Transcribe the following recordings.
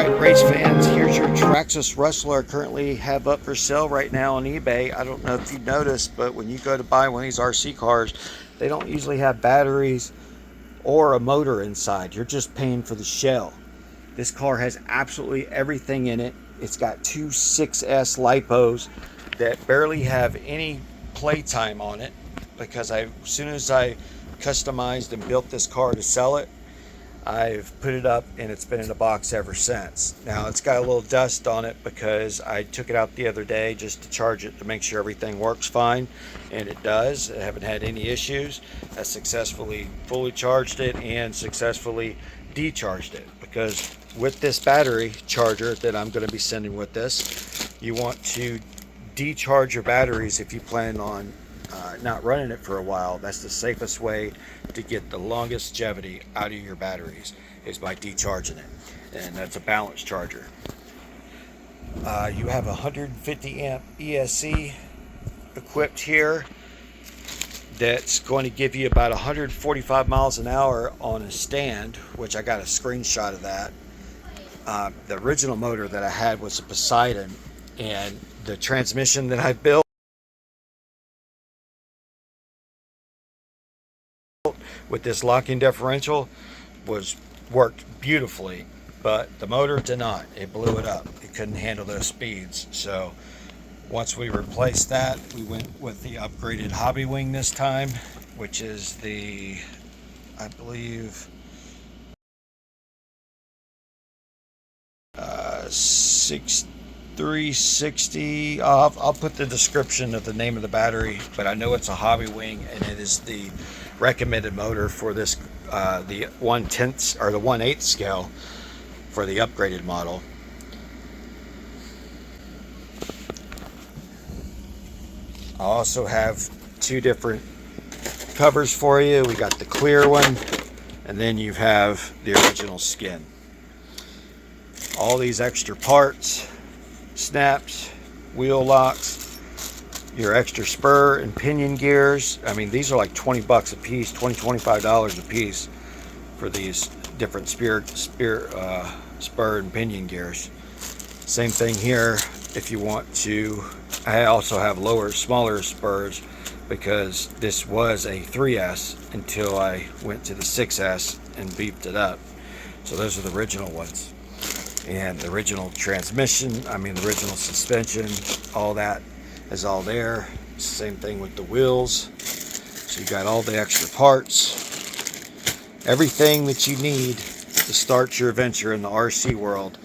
Alright, race fans, here's your Traxxas Rustler. Currently have up for sale right now on eBay. I don't know if you noticed, but when you go to buy one of these RC cars, they don't usually have batteries or a motor inside. You're just paying for the shell. This car has absolutely everything in it. It's got two 6S lipos that barely have any playtime on it, because as soon as I customized and built this car to sell it, I've put it up and it's been in a box ever since. Now it's got a little dust on it because I took it out the other day just to charge it to make sure everything works fine, and it does. I haven't had any issues. I successfully fully charged it and successfully decharged it, because with this battery charger that I'm going to be sending with this, you want to decharge your batteries if you plan on not running it for a while. That's the safest way to get the longest longevity out of your batteries, is by decharging it, and that's a balance charger. You have a 150 amp ESC equipped here that's going to give you about 145 miles an hour on a stand, which I got a screenshot of that. The original motor that I had was a Poseidon, and the transmission that I built with this locking differential worked beautifully, but the motor did not. It blew it up. It couldn't handle those speeds. So once we replaced that, we went with the upgraded hobby wing this time, which is the, I believe, 6360. I'll put the description of the name of the battery, but I know it's a hobby wing, and it is the recommended motor for this, the 1/10 or the 1/8 scale for the upgraded model. I also have two different covers for you. We got the clear one, and then you have the original skin. All these extra parts, snaps, wheel locks, your extra spur and pinion gears. I mean, these are like 20 bucks a piece, $25 a piece for these different spur and pinion gears. Same thing here if you want to. I also have smaller spurs, because this was a 3S until I went to the 6S and beefed it up. So those are the original ones. And the original transmission, the original suspension, all that is all there. Same thing with the wheels. So you got all the extra parts. Everything that you need to start your adventure in the RC world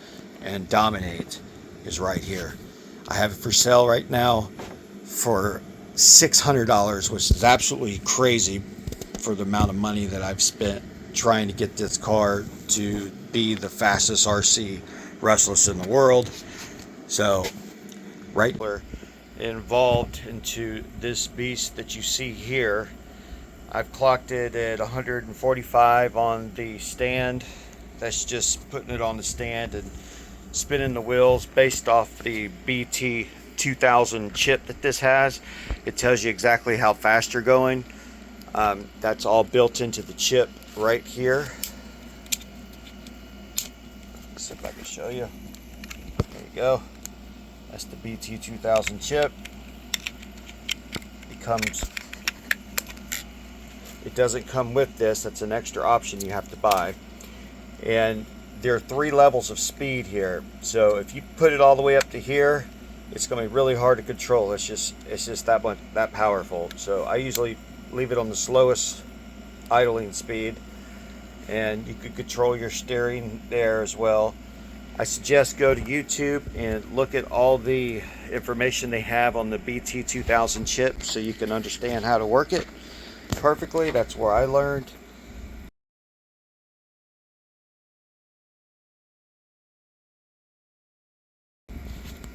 and dominate is right here. I have it for sale right now for $600, which is absolutely crazy for the amount of money that I've spent trying to get this car to be the fastest RC rustless in the world. So right involved into this beast that you see here. I've clocked it at 145 on the stand. That's just putting it on the stand and spinning the wheels based off the Bt2000 chip that this has. It tells you exactly how fast you're going. That's all built into the chip right here. Let's see if I can show you. There you go. That's the Bt2000 chip. It doesn't come with this. That's an extra option you have to buy. And there are 3 levels of speed here. So if you put it all the way up to here, it's going to be really hard to control. It's just that powerful. So I usually leave it on the slowest idling speed, and you could control your steering there as well. I suggest go to YouTube and look at all the information they have on the Bt2000 chip so you can understand how to work it perfectly. That's where I learned.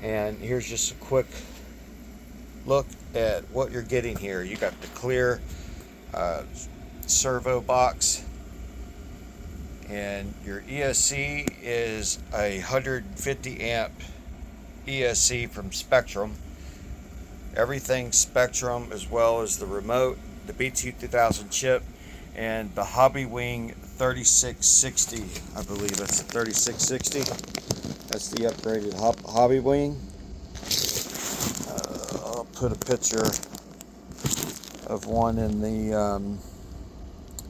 And here's just a quick look at what you're getting here. You got the clear servo box, and your ESC is a 150 amp ESC from Spectrum. Everything Spectrum, as well as the remote, the Bt2000 chip, and the Hobby Wing 3660. I believe that's the 3660. That's the upgraded hobby wing. I'll put a picture of one in the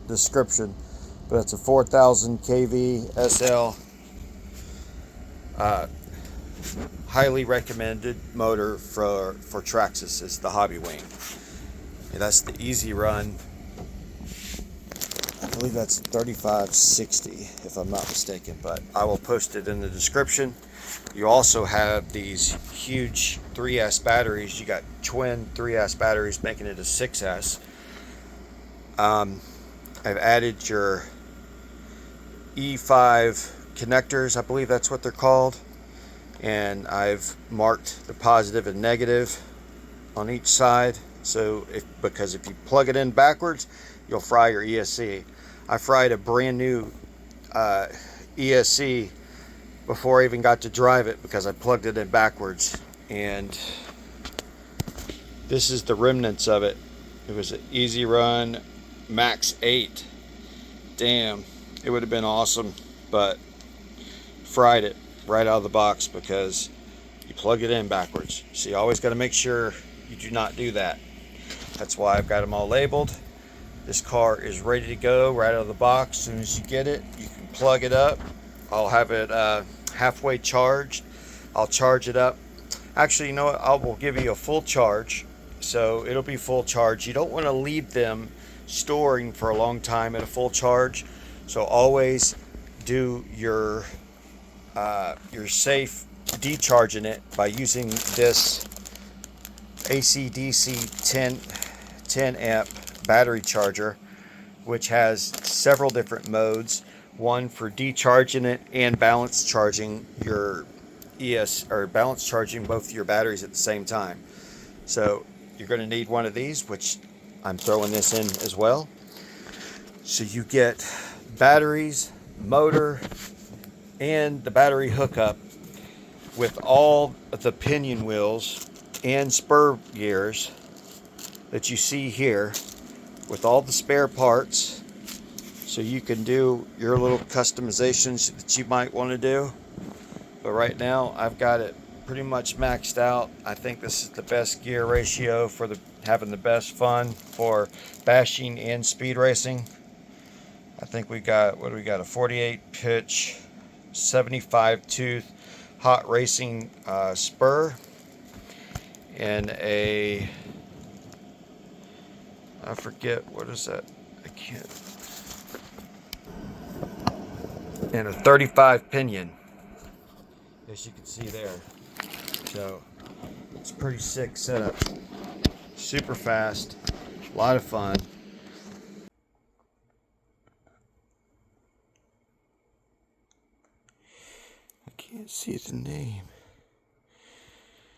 description. But it's a 4000 kV SL. Highly recommended motor for Traxxas is the hobby wing. And that's the easy run. I believe that's 3560 if I'm not mistaken, but I will post it in the description. You also have these huge 3S batteries. You got twin 3S batteries making it a 6S. I've added your E5 connectors, I believe that's what they're called, and I've marked the positive and negative on each side. So because if you plug it in backwards, you'll fry your ESC. I fried a brand new ESC before I even got to drive it because I plugged it in backwards. And this is the remnants of it. It was an easy run max 8. Damn, it would have been awesome, but fried it right out of the box because you plug it in backwards. So you always got to make sure you do not do that. That's why I've got them all labeled. This car is ready to go right out of the box. As soon as you get it, you can plug it up. I'll have it halfway charged. I'll charge it up. Actually, you know what? I will give you a full charge. So it'll be full charge. You don't want to leave them storing for a long time at a full charge. So always do your safe decharging it by using this AC/DC 10 amp battery charger, which has several different modes. One for decharging it and balance charging your balance charging both your batteries at the same time. So you're going to need one of these, which I'm throwing this in as well. So you get batteries, motor, and the battery hookup with all of the pinion wheels and spur gears that you see here, with all the spare parts, so you can do your little customizations that you might want to do. But right now I've got it pretty much maxed out. I think this is the best gear ratio for having the best fun for bashing and speed racing. I think we got, what do we got, a 48 pitch 75 tooth hot racing spur, and I forget, what is that? I can't. And a 35 pinion, as you can see there. So it's a pretty sick setup. Super fast, a lot of fun. I can't see the name.